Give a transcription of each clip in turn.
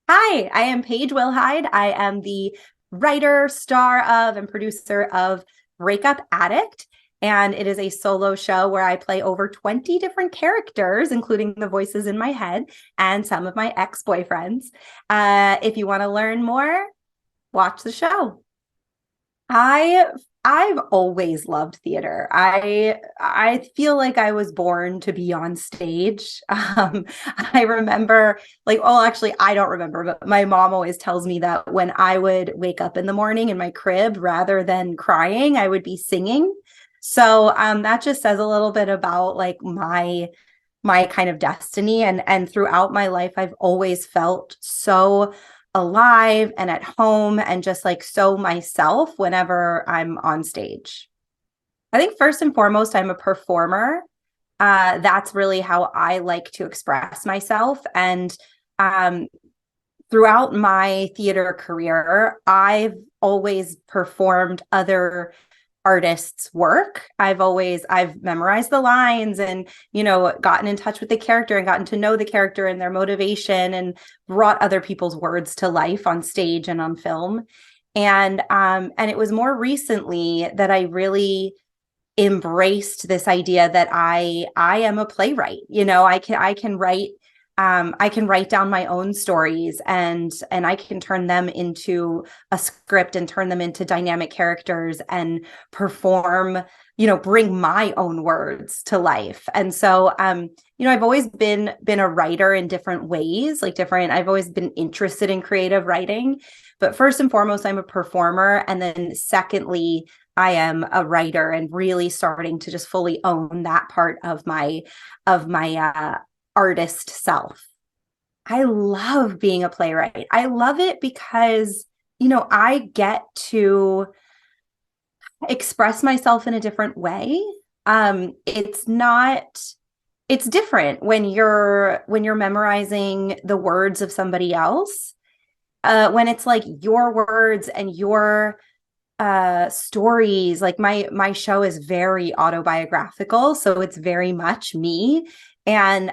Hi, I am Paige Wilhide. I am the writer, star of, and producer of Breakup Addict. And it is a solo show where I play over 20 different characters, including the voices in my head and some of my ex-boyfriends. If you want to learn more, watch the show. I I've always loved theater. I feel like I was born to be on stage. I remember actually I don't remember, but my mom always tells me that when I would wake up in the morning in my crib, rather than crying, I would be singing. So that just says a little bit about like my kind of destiny, and throughout my life I've always felt so alive and at home and just like so myself whenever I'm on stage. I think first and foremost, I'm a performer. That's really how I like to express myself. And um, throughout my theater career, I've always performed other artists' work. I've memorized the lines and, gotten in touch with the character and gotten to know the character and their motivation and brought other people's words to life on stage and on film. And it was more recently that I really embraced this idea that I am a playwright. I can write down my own stories, and I can turn them into a script and turn them into dynamic characters and perform, bring my own words to life. And so I've always been a writer in different ways, I've always been interested in creative writing, but first and foremost, I'm a performer. And then secondly, I am a writer, and really starting to just fully own that part of my artist self. I love being a playwright. I love it because, I get to express myself in a different way. It's different when you're memorizing the words of somebody else. When it's like your words and your stories. Like my show is very autobiographical, so it's very much me. And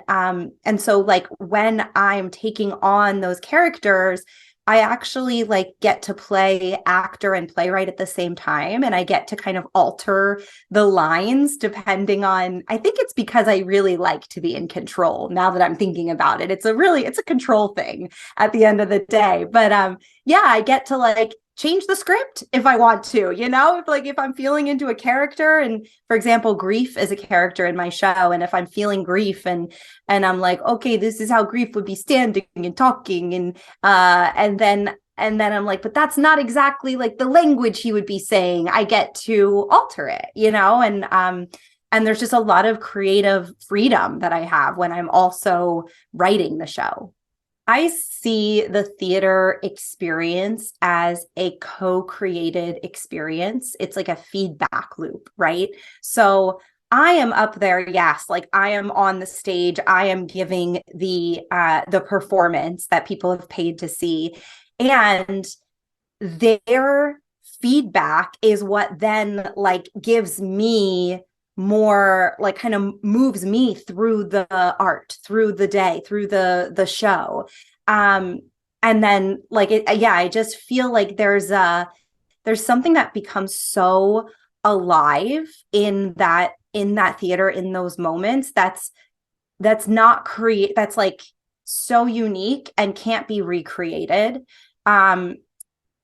so like when I'm taking on those characters, I actually like get to play actor and playwright at the same time, and I get to kind of alter the lines depending on, I think it's because I really like to be in control now that I'm thinking about it. It's a control thing at the end of the day. But yeah, I get to like change the script if I want to, if I'm feeling into a character. And for example, grief is a character in my show, and if I'm feeling grief and I'm like, okay, this is how grief would be standing and talking, and then I'm like, but that's not exactly like the language he would be saying. I get to alter it, and there's just a lot of creative freedom that I have when I'm also writing the show. I see the theater experience as a co-created experience. It's like a feedback loop, right? So I am up there, yes, like I am on the stage, I am giving the performance that people have paid to see, and their feedback is what then like gives me more, like kind of moves me through the art, through the day, through the show. um and then yeah, I just feel like there's something that becomes so alive in that theater, in those moments, that's like so unique and can't be recreated. um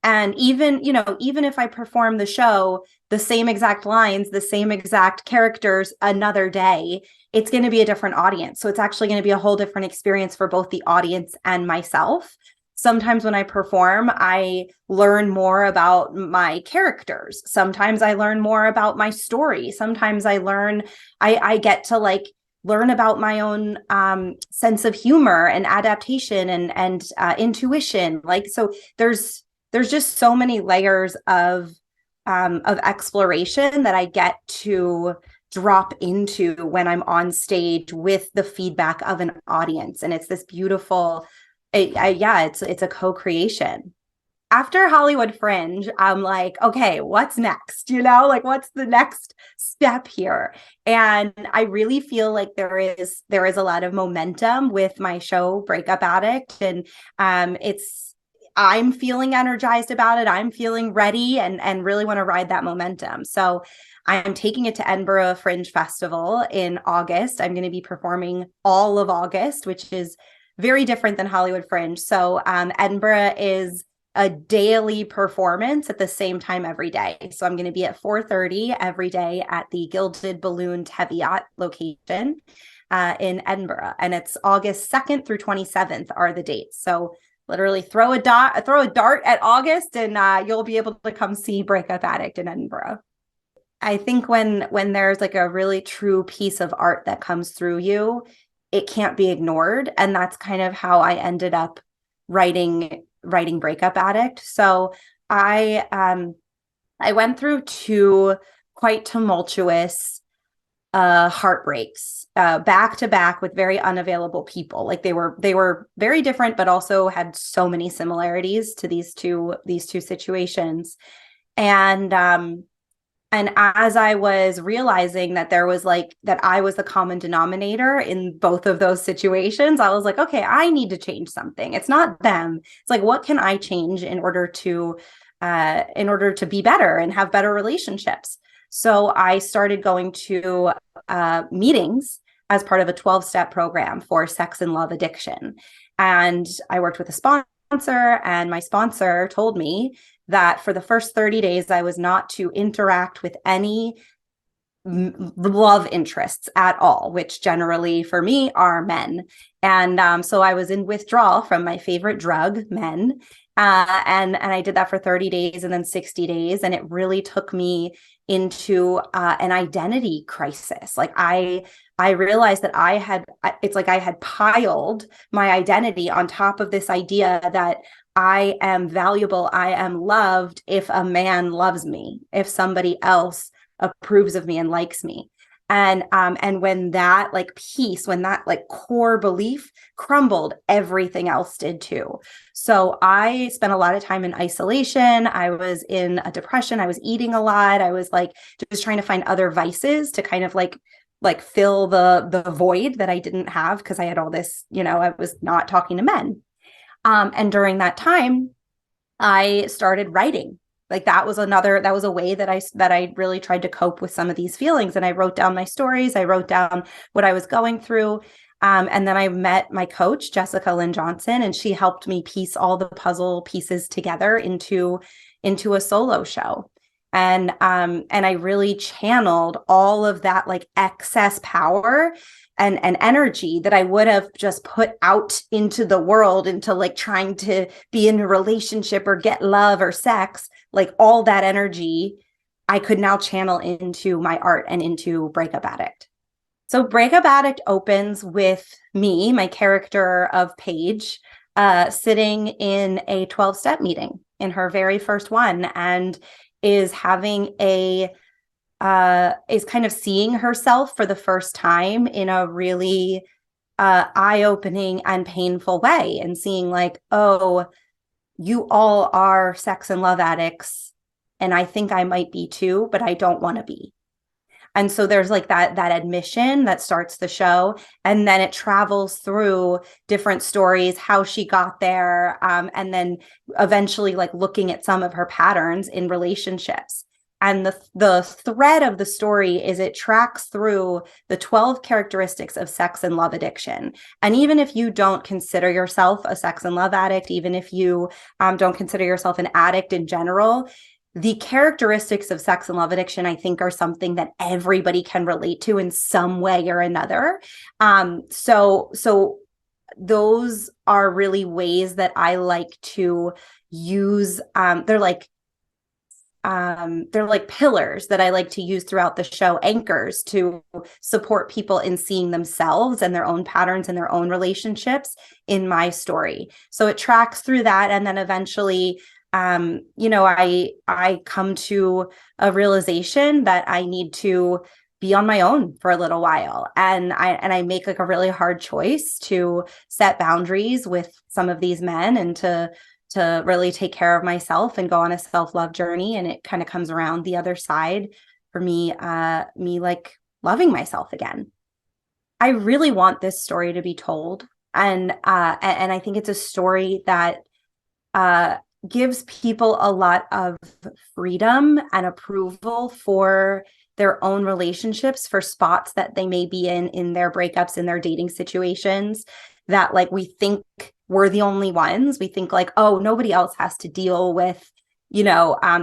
and even if I perform the show, the same exact lines, the same exact characters another day, it's going to be a different audience. So it's actually going to be a whole different experience for both the audience and myself. Sometimes when I perform, I learn more about my characters. Sometimes I learn more about my story. Sometimes I get to like learn about my own sense of humor and adaptation and intuition. Like, so there's just so many layers of exploration that I get to drop into when I'm on stage with the feedback of an audience. And it's this beautiful, yeah, it's a co-creation. after Hollywood Fringe, I'm like, okay, what's next? Like what's the next step here? And I really feel like there is a lot of momentum with my show Breakup Addict. And I'm feeling energized about it. I'm feeling ready and really want to ride that momentum. So I'm taking it to Edinburgh Fringe Festival in August. I'm going to be performing all of August, which is very different than Hollywood Fringe. So Edinburgh is a daily performance at the same time every day. So I'm going to be at 4:30 every day at the Gilded Balloon Teviot location in Edinburgh. And it's August 2nd through 27th are the dates. So literally throw a dart at August and you'll be able to come see Breakup Addict in Edinburgh. I think when there's like a really true piece of art that comes through you, it can't be ignored. And that's kind of how I ended up writing Breakup Addict. So I went through two quite tumultuous heartbreaks back to back with very unavailable people. Like they were very different, but also had so many similarities to these two situations. And as I was realizing that that I was the common denominator in both of those situations, I was like, okay, I need to change something. It's not them. It's like, what can I change in order to be better and have better relationships? So I started going to meetings as part of a 12-step program for sex and love addiction. And I worked with a sponsor, and my sponsor told me that for the first 30 days, I was not to interact with any love interests at all, which generally for me are men. And so I was in withdrawal from my favorite drug, men. And I did that for 30 days and then 60 days. And it really took me into an identity crisis. Like I realized that it's like I had piled my identity on top of this idea that I am valuable, I am loved if a man loves me, if somebody else approves of me and likes me. And when that when that core belief crumbled, everything else did too. So I spent a lot of time in isolation. I was in a depression. I was eating a lot. I was just trying to find other vices to kind of fill the void that I didn't have because I had all this, I was not talking to men. And during that time, I started writing. That was a way that I really tried to cope with some of these feelings. And I wrote down my stories. I wrote down what I was going through. And then I met my coach, Jessica Lynn Johnson, and she helped me piece all the puzzle pieces together into a solo show. And I really channeled all of that excess power and energy that I would have just put out into the world into trying to be in a relationship or get love or sex. All that energy I could now channel into my art and into Breakup Addict. So Breakup Addict opens with me, my character of Paige, sitting in a 12-step meeting in her very first one, and is having is kind of seeing herself for the first time in a really eye-opening and painful way, and seeing oh, you all are sex and love addicts, and I think I might be too, but I don't want to be. And so there's that admission that starts the show, and then it travels through different stories, how she got there, and then eventually looking at some of her patterns in relationships. And the thread of the story is it tracks through the 12 characteristics of sex and love addiction. And even if you don't consider yourself a sex and love addict, even if you don't consider yourself an addict in general, the characteristics of sex and love addiction, I think, are something that everybody can relate to in some way or another. So those are really ways that I like to use. They're like pillars that I like to use throughout the show, anchors to support people in seeing themselves and their own patterns and their own relationships in my story. So it tracks through that. And then eventually, I come to a realization that I need to be on my own for a little while. And I make a really hard choice to set boundaries with some of these men and to to really take care of myself and go on a self-love journey. And it kind of comes around the other side for me, me like loving myself again. I really want this story to be told. And I think it's a story that gives people a lot of freedom and approval for their own relationships, for spots that they may be in their breakups, in their dating situations, that like we think we're the only ones. We think like, oh, nobody else has to deal with,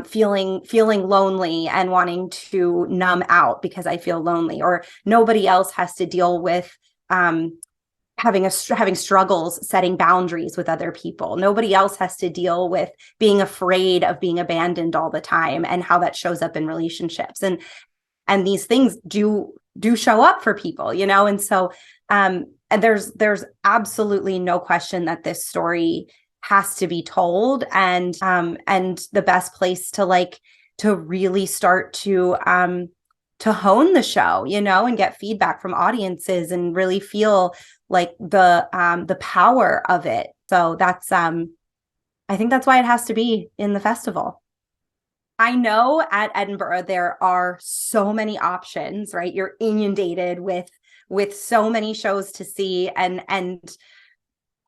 feeling lonely and wanting to numb out because I feel lonely, or nobody else has to deal with having struggles setting boundaries with other people. Nobody else has to deal with being afraid of being abandoned all the time and how that shows up in relationships. And these things do show up for people, and so and there's absolutely no question that this story has to be told, and the best place to really start to hone the show, and get feedback from audiences and really feel like the power of it. So that's I think that's why it has to be in the festival. I know at Edinburgh there are so many options, right? You're inundated with so many shows to see, and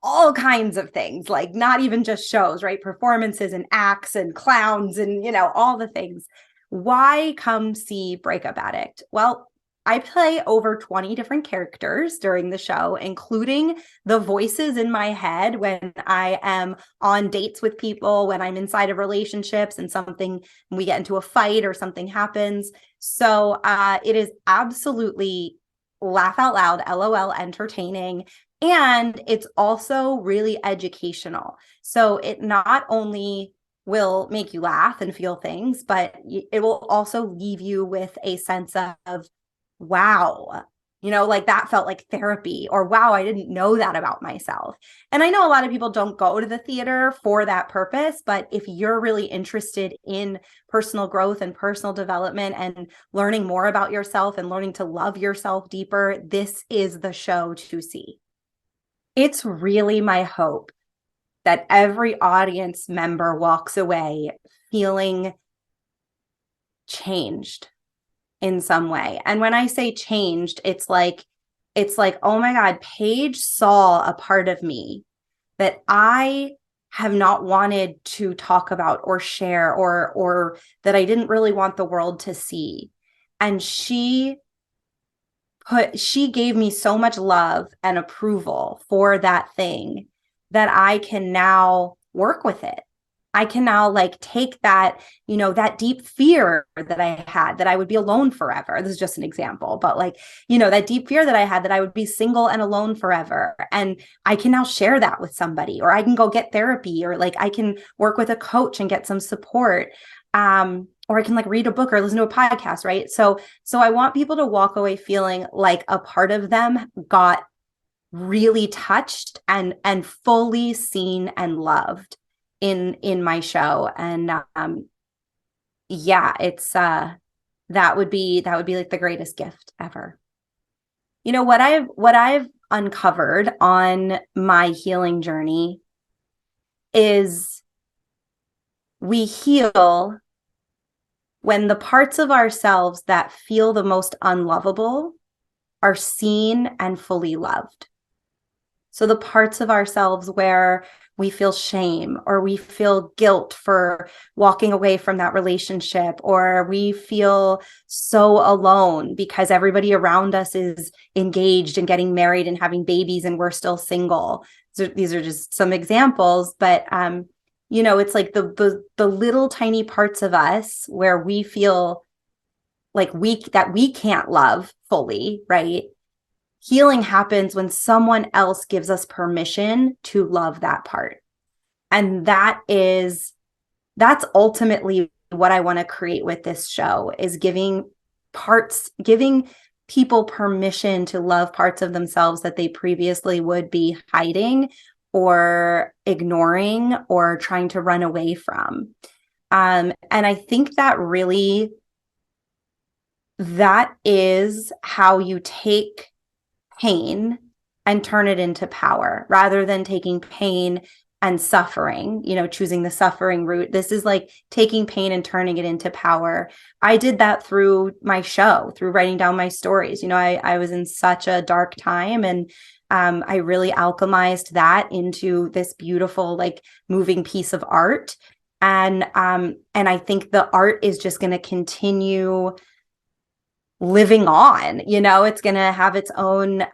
all kinds of things, like not even just shows, right? Performances and acts and clowns and all the things. Why come see Breakup Addict? Well, I play over 20 different characters during the show, including the voices in my head when I am on dates with people, when I'm inside of relationships and we get into a fight or something happens. So it is absolutely laugh out loud, LOL, entertaining. And it's also really educational. So it not only will make you laugh and feel things, but it will also leave you with a sense of, wow, like that felt like therapy, or wow, I didn't know that about myself. And I know a lot of people don't go to the theater for that purpose, but if you're really interested in personal growth and personal development and learning more about yourself and learning to love yourself deeper, this is the show to see. It's really my hope that every audience member walks away feeling changed in some way. And when I say changed, it's like, oh my God, Paige saw a part of me that I have not wanted to talk about or share, or that I didn't really want the world to see. And she gave me so much love and approval for that thing that I can now work with it. I can now take that, that deep fear that I had that I would be alone forever. This is just an example, but that deep fear that I had that I would be single and alone forever. And I can now share that with somebody, or I can go get therapy, or I can work with a coach and get some support. Or I can read a book or listen to a podcast, right? So I want people to walk away feeling like a part of them got really touched and fully seen and loved in my show. And it's that would be like the greatest gift ever. What I've uncovered on my healing journey is we heal when the parts of ourselves that feel the most unlovable are seen and fully loved. So the parts of ourselves where we feel shame, or we feel guilt for walking away from that relationship, or we feel so alone because everybody around us is engaged and getting married and having babies and we're still single. So these are just some examples, but it's like the little tiny parts of us where we feel like that we can't love fully, right? Healing happens when someone else gives us permission to love that part. And that's ultimately what I want to create with this show, is giving people permission to love parts of themselves that they previously would be hiding or ignoring or trying to run away from. And I think that is how you take pain and turn it into power, rather than taking pain and suffering, choosing the suffering route. This is like taking pain and turning it into power. I did that through my show, through writing down my stories. I was in such a dark time, and I really alchemized that into this beautiful, like, moving piece of art. And I think the art is just going to continue living on. It's going to have its own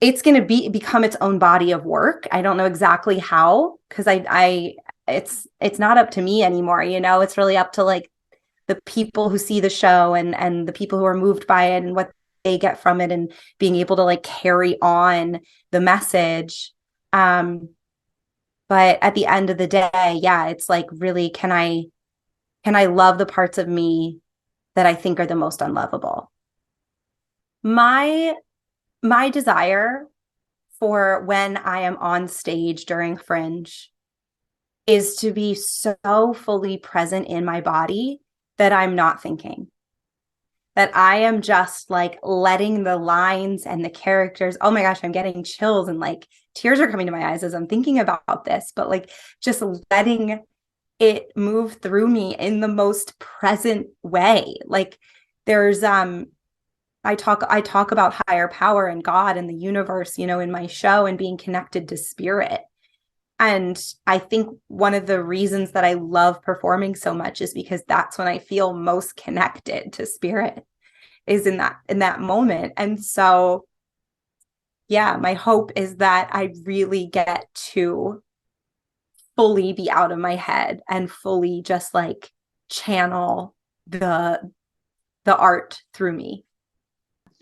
it's going to become its own body of work. I don't know exactly how, because it's not up to me anymore. It's really up to, like, the people who see the show and the people who are moved by it and what they get from it, and being able to, like, carry on the message. But at the end of the day, yeah, it's like, really, can I love the parts of me that I think are the most unlovable? My desire for when I am on stage during Fringe is to be so fully present in my body that I'm not thinking, that I am just, like, letting the lines and the characters, oh my gosh, I'm getting chills and, like, tears are coming to my eyes as I'm thinking about this, but, like, just letting it move through me in the most present way. Like, there's I talk about higher power and God and the universe, in my show, and being connected to spirit. And I think one of the reasons that I love performing so much is because that's when I feel most connected to spirit, is in that moment. And so, yeah, my hope is that I really get to fully be out of my head and fully just, like, channel the art through me.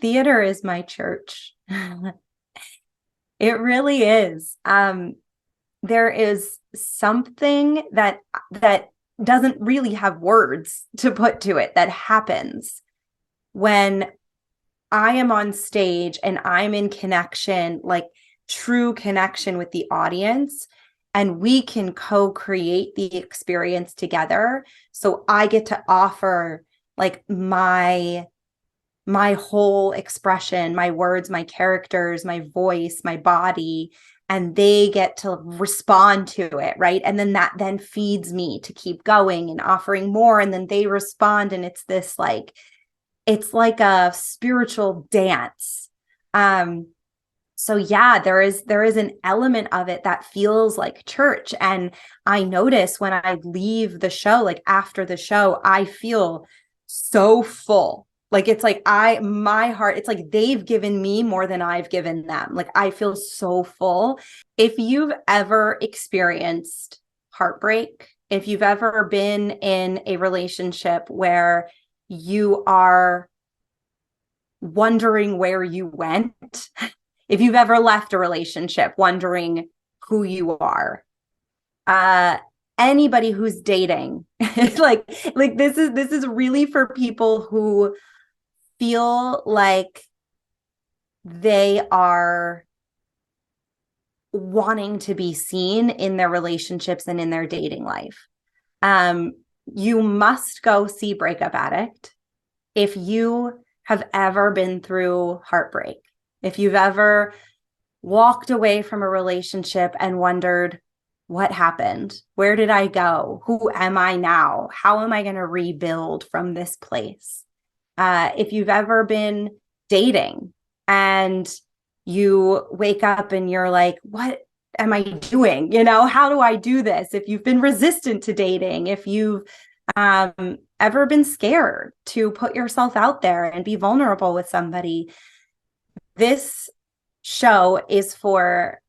Theater is my church. It really is. There is something that doesn't really have words to put to it that happens when I am on stage and I'm in connection, like, true connection with the audience, and we can co-create the experience together. So I get to offer, like, my whole expression, my words, my characters, my voice, my body, and they get to respond to it, right? And then that then feeds me to keep going and offering more, and then they respond, and it's this, like, it's like a spiritual dance. So yeah, there is an element of it that feels like church. And I notice when I leave the show, like, after the show, I feel so full. Like, it's like my heart, it's like they've given me more than I've given them. Like, I feel so full. If you've ever experienced heartbreak, if you've ever been in a relationship where you are wondering where you went, if you've ever left a relationship wondering who you are, anybody who's dating, it's like this is really for people who feel like they are wanting to be seen in their relationships and in their dating life. You must go see Breakup Addict if you have ever been through heartbreak. If you've ever walked away from a relationship and wondered, what happened? Where did I go? Who am I now? How am I going to rebuild from this place? If you've ever been dating and you wake up and you're like, what am I doing? How do I do this? If you've been resistant to dating, if you've ever been scared to put yourself out there and be vulnerable with somebody, this show is for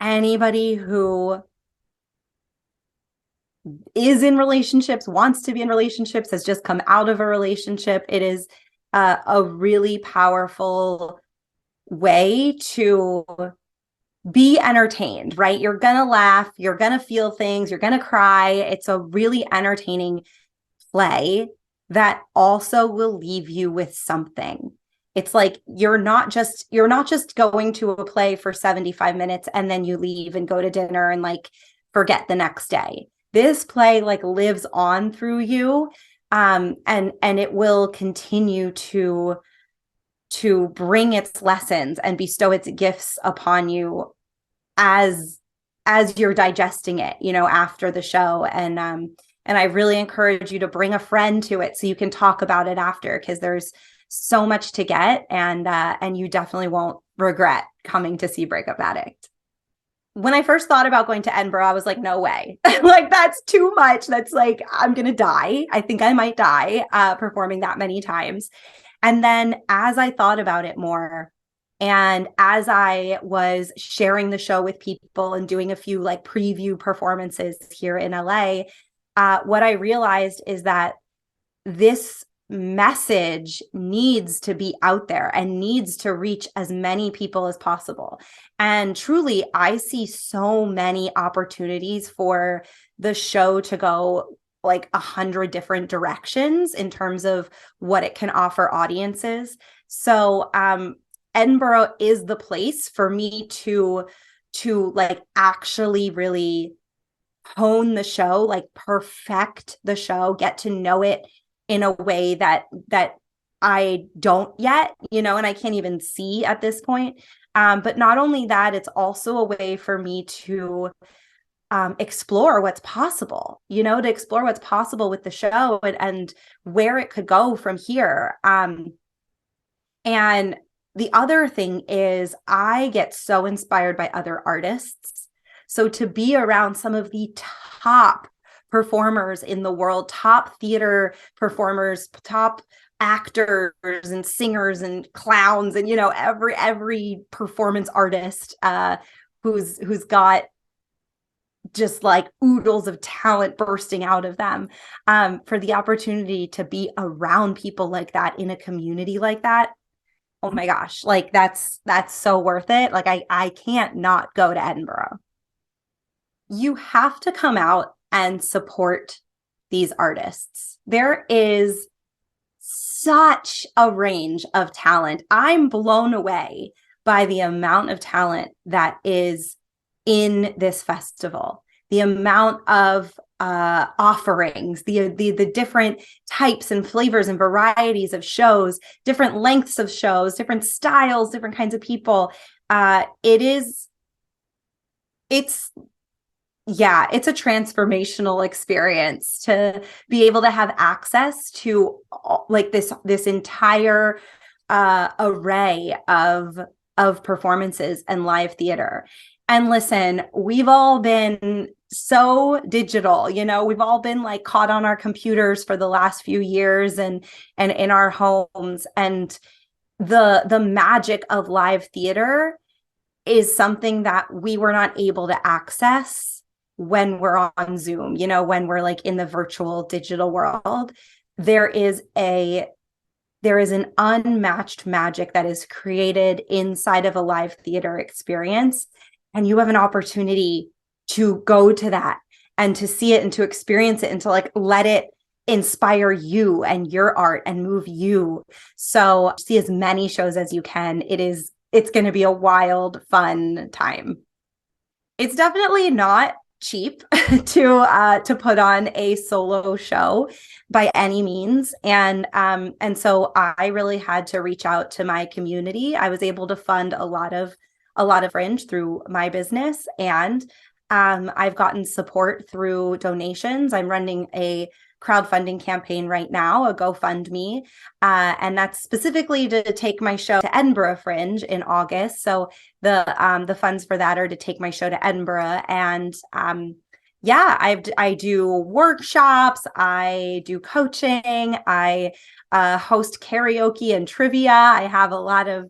anybody who is in relationships, wants to be in relationships, has just come out of a relationship. It is a really powerful way to be entertained, right? You're gonna laugh, you're gonna feel things, you're gonna cry. It's a really entertaining play that also will leave you with something. It's like you're not just going to a play for 75 minutes and then you leave and go to dinner and, like, forget the next day. This play, like, lives on through you, and it will continue to to bring its lessons and bestow its gifts upon you as you're digesting it, after the show. And I really encourage you to bring a friend to it so you can talk about it after, because there's so much to get, and you definitely won't regret coming to see Breakup Addict. When I first thought about going to Edinburgh, I was like, no way. Like, that's too much. That's like, I'm going to die. I think I might die performing that many times. And then as I thought about it more, and as I was sharing the show with people and doing a few like preview performances here in LA, what I realized is that this message needs to be out there and needs to reach as many people as possible. And truly, I see so many opportunities for the show to go like 100 different directions in terms of what it can offer audiences. So Edinburgh is the place for me to like actually really hone the show, like perfect the show, get to know it in a way that I don't yet, and I can't even see at this point. But not only that, it's also a way for me to explore what's possible, to explore what's possible with the show and where it could go from here. And the other thing is I get so inspired by other artists. So to be around some of the top performers in the world, top theater performers, top actors and singers and clowns, and every performance artist who's got just like oodles of talent bursting out of them, for the opportunity to be around people like that in a community like that. Oh my gosh, like that's so worth it. Like I can't not go to Edinburgh. You have to come out and support these artists. There is such a range of talent. I'm blown away by the amount of talent that is in this festival, the amount of offerings, the different types and flavors and varieties of shows, different lengths of shows, different styles, different kinds of people. It's a transformational experience to be able to have access to like this entire array of performances and live theater. And listen, we've all been so digital, we've all been like caught on our computers for the last few years and in our homes. And the magic of live theater is something that we were not able to access when we're on Zoom, when we're like in the virtual digital world. There is an unmatched magic that is created inside of a live theater experience. And you have an opportunity to go to that and to see it and to experience it and to like let it inspire you and your art and move you. So see as many shows as you can. It's going to be a wild, fun time. It's definitely not cheap to put on a solo show by any means. And so I really had to reach out to my community. I was able to fund a lot of Fringe through my business, and I've gotten support through donations. I'm running a crowdfunding campaign right now, a GoFundMe, and that's specifically to take my show to Edinburgh Fringe in August. So the funds for that are to take my show to Edinburgh, and I do workshops, I do coaching, I host karaoke and trivia. I have a lot of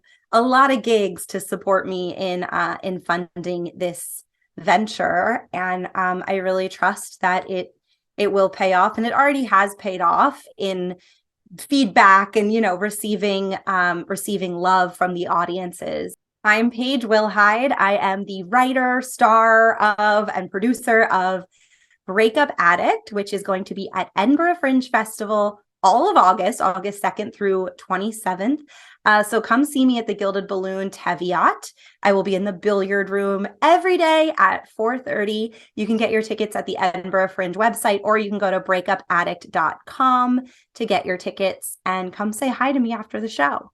gigs to support me in funding this venture, and I really trust that it will pay off, and it already has paid off in feedback and receiving love from the audiences. I'm Paige Wilhide. I am the writer, star of, and producer of Breakup Addict, which is going to be at Edinburgh Fringe Festival all of August 2nd through 27th. So come see me at the Gilded Balloon Teviot. I will be in the billiard room every day at 4:30. You can get your tickets at the Edinburgh Fringe website, or you can go to breakupaddict.com to get your tickets and come say hi to me after the show.